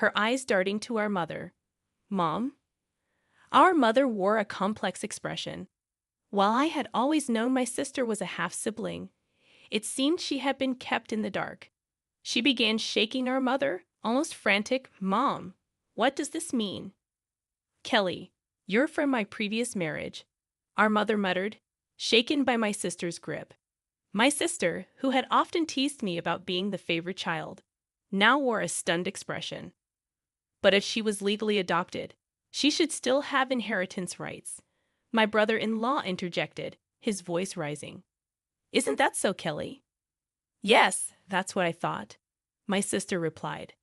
her eyes darting to our mother. Mom? Our mother wore a complex expression. While I had always known my sister was a half-sibling, it seemed she had been kept in the dark. She began shaking our mother, almost frantic. Mom, what does this mean? Kelly, you're from my previous marriage, our mother muttered, shaken by my sister's grip. My sister, who had often teased me about being the favorite child, now wore a stunned expression. But if she was legally adopted, she should still have inheritance rights. My brother-in-law interjected, his voice rising. Isn't that so, Kelly? Yes, that's what I thought, my sister replied.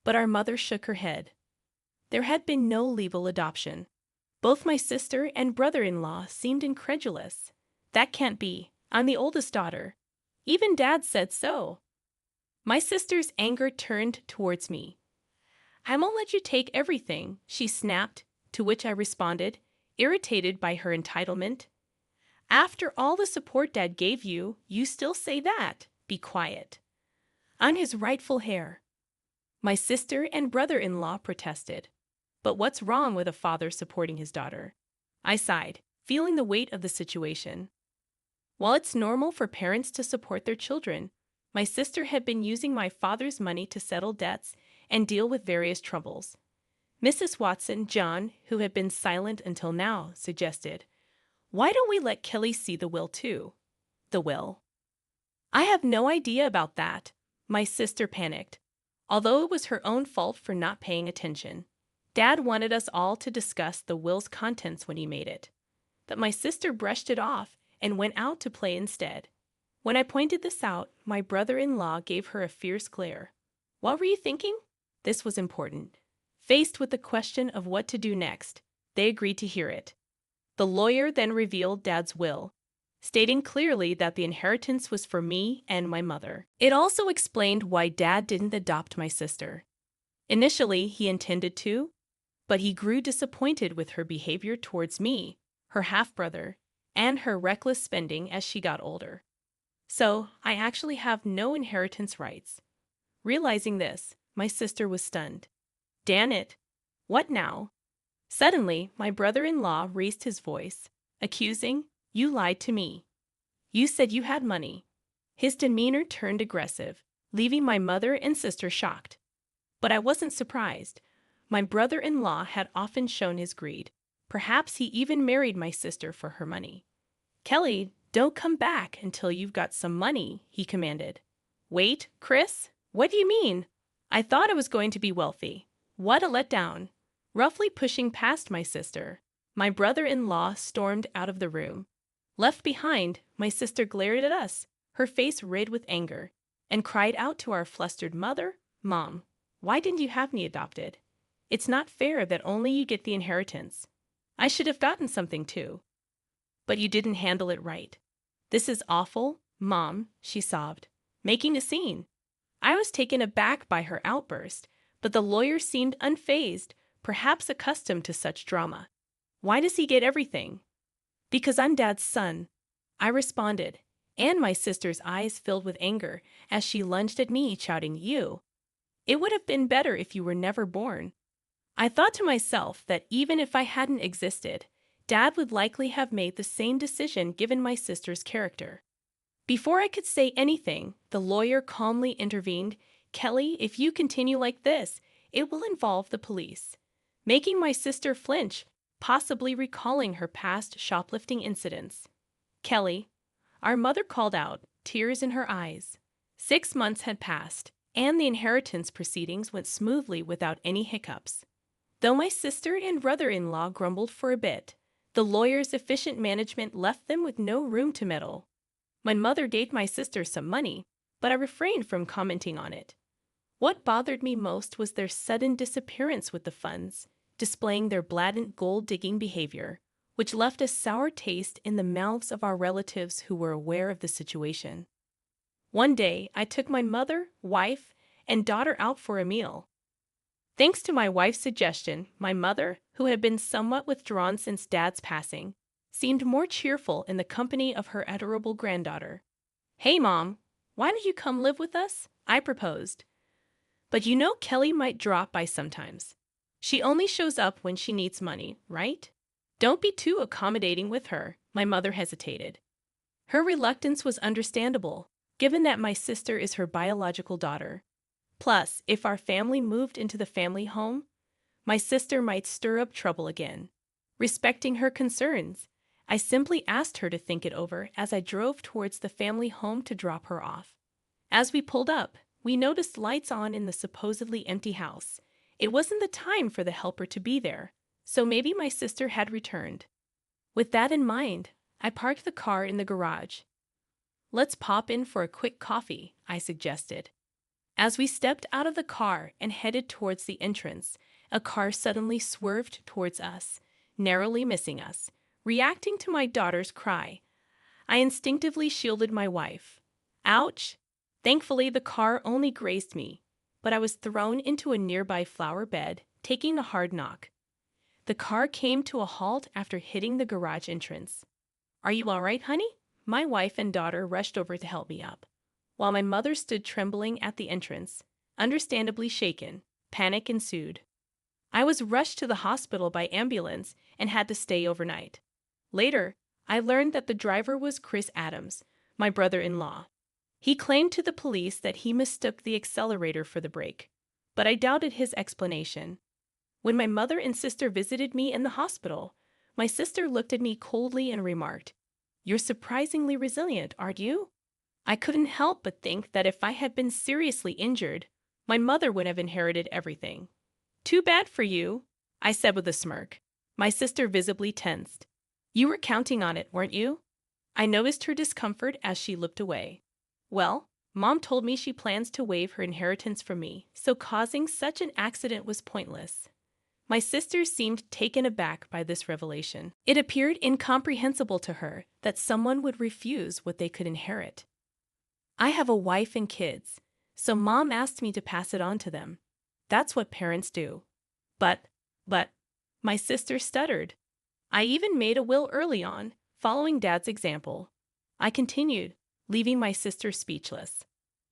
But our mother shook her head. There had been no legal adoption. Both my sister and brother-in-law seemed incredulous. That can't be. I'm the oldest daughter. Even Dad said so. My sister's anger turned towards me. I won't let you take everything, she snapped, to which I responded, irritated by her entitlement. After all the support Dad gave you, you still say that. Be quiet. I'm his rightful heir. My sister and brother-in-law protested. But what's wrong with a father supporting his daughter? I sighed, feeling the weight of the situation. While it's normal for parents to support their children, my sister had been using my father's money to settle debts and deal with various troubles. Mrs. Watson, John, who had been silent until now, suggested, "Why don't we let Kelly see the will too?" The will? I have no idea about that, my sister panicked, although it was her own fault for not paying attention. Dad wanted us all to discuss the will's contents when he made it, but my sister brushed it off and went out to play instead. When I pointed this out, my brother-in-law gave her a fierce glare. What were you thinking? This was important. Faced with the question of what to do next, they agreed to hear it. The lawyer then revealed Dad's will, stating clearly that the inheritance was for me and my mother. It also explained why Dad didn't adopt my sister. Initially, he intended to, but he grew disappointed with her behavior towards me, her half-brother, and her reckless spending as she got older. So, I actually have no inheritance rights. Realizing this, my sister was stunned. Damn it! What now? Suddenly, my brother-in-law raised his voice, accusing, "You lied to me. You said you had money." His demeanor turned aggressive, leaving my mother and sister shocked. But I wasn't surprised. My brother-in-law had often shown his greed. Perhaps he even married my sister for her money. "Kelly, don't come back until you've got some money," he commanded. "Wait, Chris? What do you mean? I thought I was going to be wealthy. What a letdown." Roughly pushing past my sister, my brother-in-law stormed out of the room. Left behind, my sister glared at us, her face red with anger, and cried out to our flustered mother, "Mom, why didn't you have me adopted? It's not fair that only you get the inheritance. I should have gotten something too. But you didn't handle it right. This is awful, Mom," she sobbed, making a scene. I was taken aback by her outburst, but the lawyer seemed unfazed, perhaps accustomed to such drama. "Why does he get everything?" "Because I'm Dad's son," I responded, and my sister's eyes filled with anger as she lunged at me, shouting, "You! It would have been better if you were never born." I thought to myself that even if I hadn't existed, Dad would likely have made the same decision given my sister's character. Before I could say anything, the lawyer calmly intervened. "Kelly, if you continue like this, it will involve the police," making my sister flinch, possibly recalling her past shoplifting incidents. "Kelly," our mother called out, tears in her eyes. 6 months had passed, and the inheritance proceedings went smoothly without any hiccups. Though my sister and brother-in-law grumbled for a bit, the lawyer's efficient management left them with no room to meddle. My mother gave my sister some money, but I refrained from commenting on it. What bothered me most was their sudden disappearance with the funds, displaying their blatant gold-digging behavior, which left a sour taste in the mouths of our relatives who were aware of the situation. One day, I took my mother, wife, and daughter out for a meal. Thanks to my wife's suggestion, my mother, who had been somewhat withdrawn since Dad's passing, seemed more cheerful in the company of her adorable granddaughter. "Hey, Mom, why don't you come live with us?" I proposed. But you know Kelly might drop by sometimes. She only shows up when she needs money, right? Don't be too accommodating with her, my mother hesitated. Her reluctance was understandable, given that my sister is her biological daughter. Plus, if our family moved into the family home, my sister might stir up trouble again. Respecting her concerns, I simply asked her to think it over as I drove towards the family home to drop her off. As we pulled up, we noticed lights on in the supposedly empty house. It wasn't the time for the helper to be there, so maybe my sister had returned. With that in mind, I parked the car in the garage. Let's pop in for a quick coffee, I suggested. As we stepped out of the car and headed towards the entrance, a car suddenly swerved towards us, narrowly missing us. Reacting to my daughter's cry, I instinctively shielded my wife. Ouch! Thankfully, the car only grazed me, but I was thrown into a nearby flower bed, taking a hard knock. The car came to a halt after hitting the garage entrance. Are you all right, honey? My wife and daughter rushed over to help me up, while my mother stood trembling at the entrance, understandably shaken. Panic ensued. I was rushed to the hospital by ambulance and had to stay overnight. Later, I learned that the driver was Chris Adams, my brother-in-law. He claimed to the police that he mistook the accelerator for the brake, but I doubted his explanation. When my mother and sister visited me in the hospital, my sister looked at me coldly and remarked, "You're surprisingly resilient, aren't you?" I couldn't help but think that if I had been seriously injured, my mother would have inherited everything. "Too bad for you," I said with a smirk. My sister visibly tensed. "You were counting on it, weren't you?" I noticed her discomfort as she looked away. "Well, Mom told me she plans to waive her inheritance from me, so causing such an accident was pointless." My sister seemed taken aback by this revelation. It appeared incomprehensible to her that someone would refuse what they could inherit. "I have a wife and kids, so Mom asked me to pass it on to them. That's what parents do." But, my sister stuttered. "I even made a will early on, following Dad's example." I continued, leaving my sister speechless.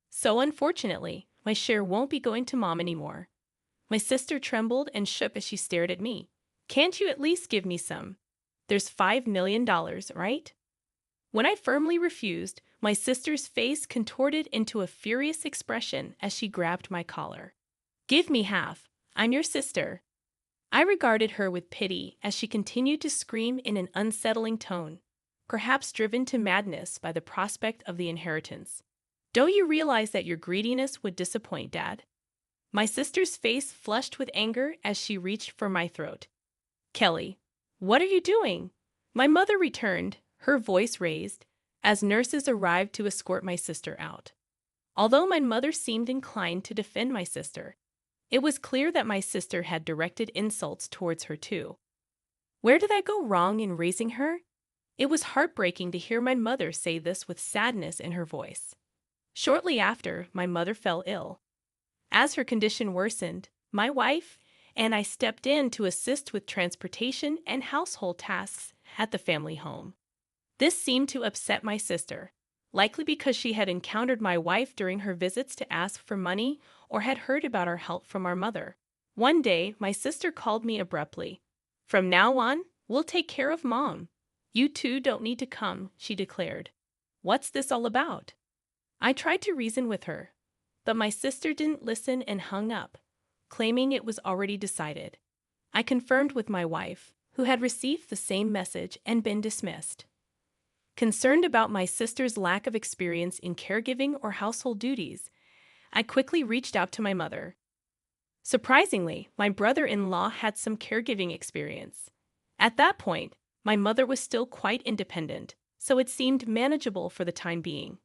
"So unfortunately, my share won't be going to Mom anymore." My sister trembled and shook as she stared at me. "Can't you at least give me some? There's $5 million, right?" When I firmly refused, my sister's face contorted into a furious expression as she grabbed my collar. "Give me half. I'm your sister." I regarded her with pity as she continued to scream in an unsettling tone, perhaps driven to madness by the prospect of the inheritance. "Don't you realize that your greediness would disappoint Dad?" My sister's face flushed with anger as she reached for my throat. "Kelly, what are you doing?" My mother returned, her voice raised, as nurses arrived to escort my sister out. Although my mother seemed inclined to defend my sister, it was clear that my sister had directed insults towards her too. Where did I go wrong in raising her? It was heartbreaking to hear my mother say this with sadness in her voice. Shortly after, my mother fell ill. As her condition worsened, my wife and I stepped in to assist with transportation and household tasks at the family home. This seemed to upset my sister, likely because she had encountered my wife during her visits to ask for money or had heard about our help from our mother. One day, my sister called me abruptly. "From now on, we'll take care of Mom. You two don't need to come," she declared. "What's this all about?" I tried to reason with her, but my sister didn't listen and hung up, claiming it was already decided. I confirmed with my wife, who had received the same message and been dismissed. Concerned about my sister's lack of experience in caregiving or household duties, I quickly reached out to my mother. Surprisingly, my brother-in-law had some caregiving experience. At that point, my mother was still quite independent, so it seemed manageable for the time being.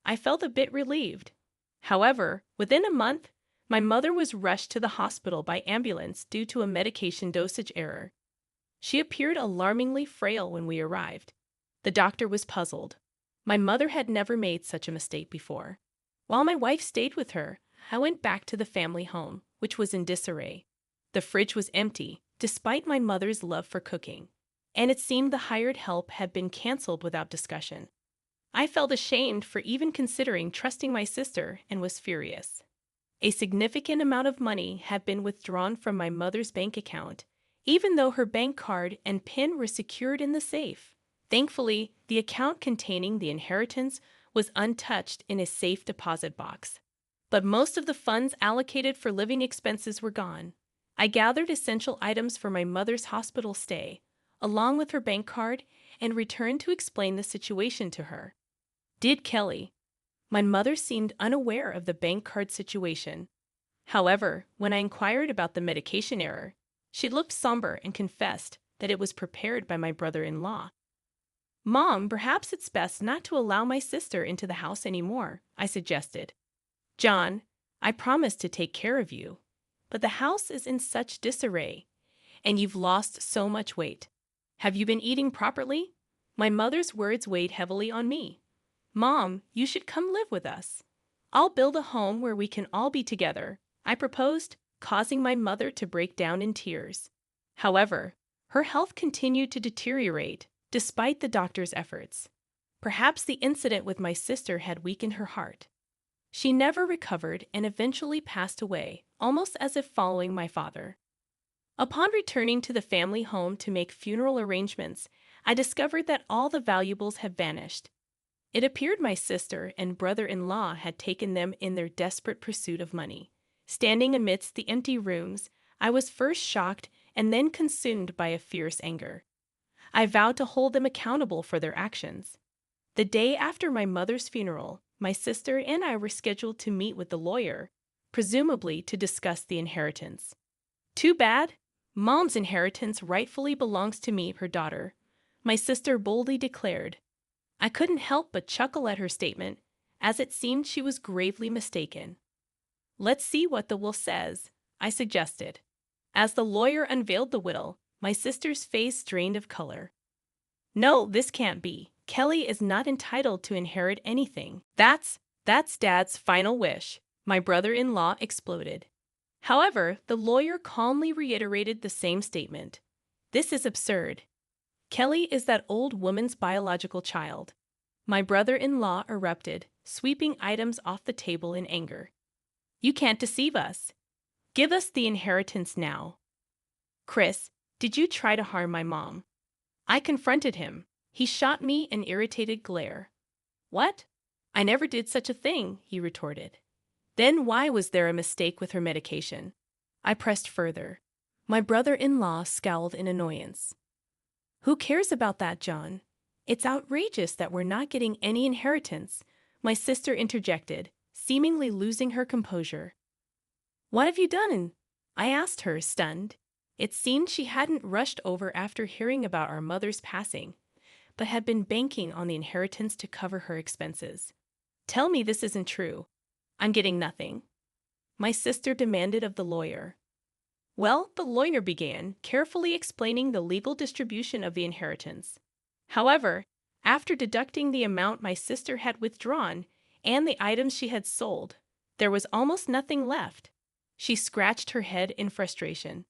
I felt a bit relieved. However, within a month, my mother was rushed to the hospital by ambulance due to a medication dosage error. She appeared alarmingly frail when we arrived. The doctor was puzzled. My mother had never made such a mistake before. While my wife stayed with her, I went back to the family home, which was in disarray. The fridge was empty, despite my mother's love for cooking, and it seemed the hired help had been canceled without discussion. I felt ashamed for even considering trusting my sister and was furious. A significant amount of money had been withdrawn from my mother's bank account, even though her bank card and PIN were secured in the safe. Thankfully, the account containing the inheritance was untouched in a safe deposit box. But most of the funds allocated for living expenses were gone. I gathered essential items for my mother's hospital stay, along with her bank card, and returned to explain the situation to her. Did Kelly? My mother seemed unaware of the bank card situation. However, when I inquired about the medication error, she looked somber and confessed that it was prepared by my brother-in-law. Mom, perhaps it's best not to allow my sister into the house anymore, I suggested. John, I promised to take care of you, but the house is in such disarray, and you've lost so much weight. Have you been eating properly? My mother's words weighed heavily on me. Mom, you should come live with us. I'll build a home where we can all be together, I proposed, causing my mother to break down in tears. However, her health continued to deteriorate despite the doctor's efforts. Perhaps the incident with my sister had weakened her heart. She never recovered and eventually passed away, almost as if following my father. Upon returning to the family home to make funeral arrangements, I discovered that all the valuables had vanished. It appeared my sister and brother-in-law had taken them in their desperate pursuit of money. Standing amidst the empty rooms, I was first shocked and then consumed by a fierce anger. I vowed to hold them accountable for their actions. The day after my mother's funeral, my sister and I were scheduled to meet with the lawyer, presumably to discuss the inheritance. Too bad. Mom's inheritance rightfully belongs to me, her daughter, my sister boldly declared. I couldn't help but chuckle at her statement, as it seemed she was gravely mistaken. Let's see what the will says, I suggested. As the lawyer unveiled the will, my sister's face drained of color. No, this can't be. Kelly is not entitled to inherit anything. That's Dad's final wish, my brother-in-law exploded. However, the lawyer calmly reiterated the same statement. This is absurd. Kelly is that old woman's biological child. My brother-in-law erupted, sweeping items off the table in anger. You can't deceive us. Give us the inheritance now. Chris, did you try to harm my mom? I confronted him. He shot me an irritated glare. What? I never did such a thing, he retorted. Then why was there a mistake with her medication? I pressed further. My brother-in-law scowled in annoyance. Who cares about that, John? It's outrageous that we're not getting any inheritance, my sister interjected, seemingly losing her composure. What have you done? I asked her, stunned. It seemed she hadn't rushed over after hearing about our mother's passing, but had been banking on the inheritance to cover her expenses. Tell me this isn't true. I'm getting nothing. My sister demanded of the lawyer. Well, the lawyer began, carefully explaining the legal distribution of the inheritance. However, after deducting the amount my sister had withdrawn and the items she had sold, there was almost nothing left. She scratched her head in frustration.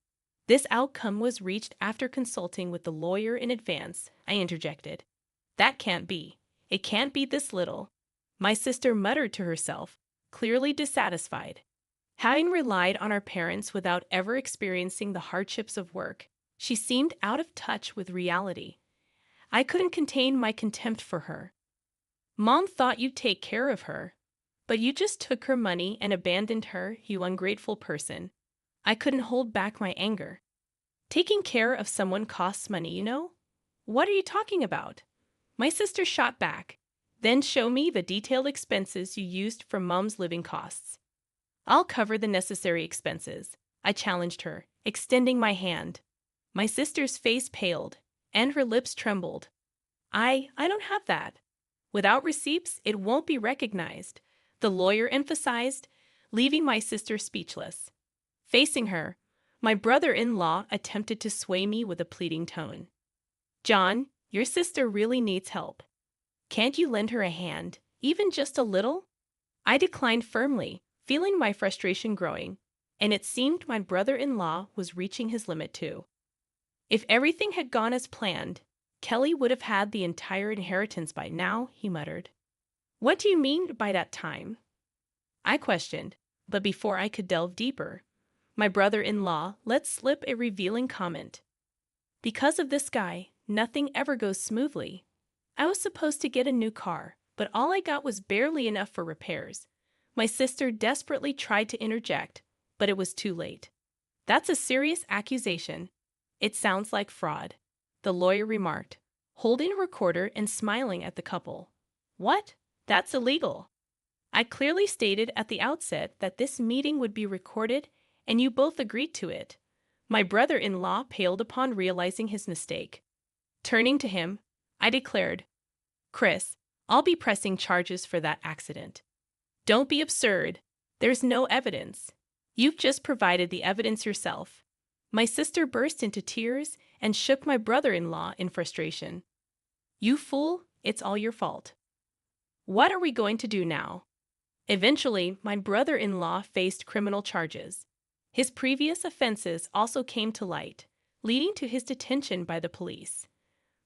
This outcome was reached after consulting with the lawyer in advance, I interjected. That can't be. It can't be this little. My sister muttered to herself, clearly dissatisfied. Having relied on our parents without ever experiencing the hardships of work, she seemed out of touch with reality. I couldn't contain my contempt for her. Mom thought you'd take care of her, but you just took her money and abandoned her, you ungrateful person. I couldn't hold back my anger. Taking care of someone costs money, you know? What are you talking about? My sister shot back. Then show me the detailed expenses you used for Mom's living costs. I'll cover the necessary expenses, I challenged her, extending my hand. My sister's face paled, and her lips trembled. I don't have that. Without receipts, it won't be recognized, the lawyer emphasized, leaving my sister speechless. Facing her, my brother-in-law attempted to sway me with a pleading tone. John, your sister really needs help. Can't you lend her a hand, even just a little? I declined firmly, feeling my frustration growing, and it seemed my brother-in-law was reaching his limit too. If everything had gone as planned, Kelly would have had the entire inheritance by now, he muttered. What do you mean by that time? I questioned, But before I could delve deeper, my brother-in-law let slip a revealing comment. Because of this guy, nothing ever goes smoothly. I was supposed to get a new car, but all I got was barely enough for repairs. My sister desperately tried to interject, but it was too late. That's a serious accusation. It sounds like fraud, the lawyer remarked, holding a recorder and smiling at the couple. What? That's illegal. I clearly stated at the outset that this meeting would be recorded, and you both agreed to it. My brother-in-law paled upon realizing his mistake. Turning to him, I declared, Chris, I'll be pressing charges for that accident. Don't be absurd. There's no evidence. You've just provided the evidence yourself. My sister burst into tears and shook my brother-in-law in frustration. You fool, it's all your fault. What are we going to do now? Eventually, my brother-in-law faced criminal charges. His previous offenses also came to light, leading to his detention by the police.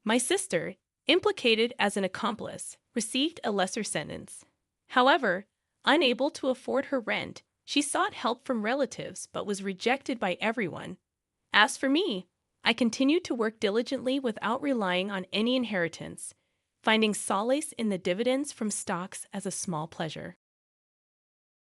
My sister, implicated as an accomplice, received a lesser sentence. However, unable to afford her rent, she sought help from relatives but was rejected by everyone. As for me, I continued to work diligently without relying on any inheritance, finding solace in the dividends from stocks as a small pleasure.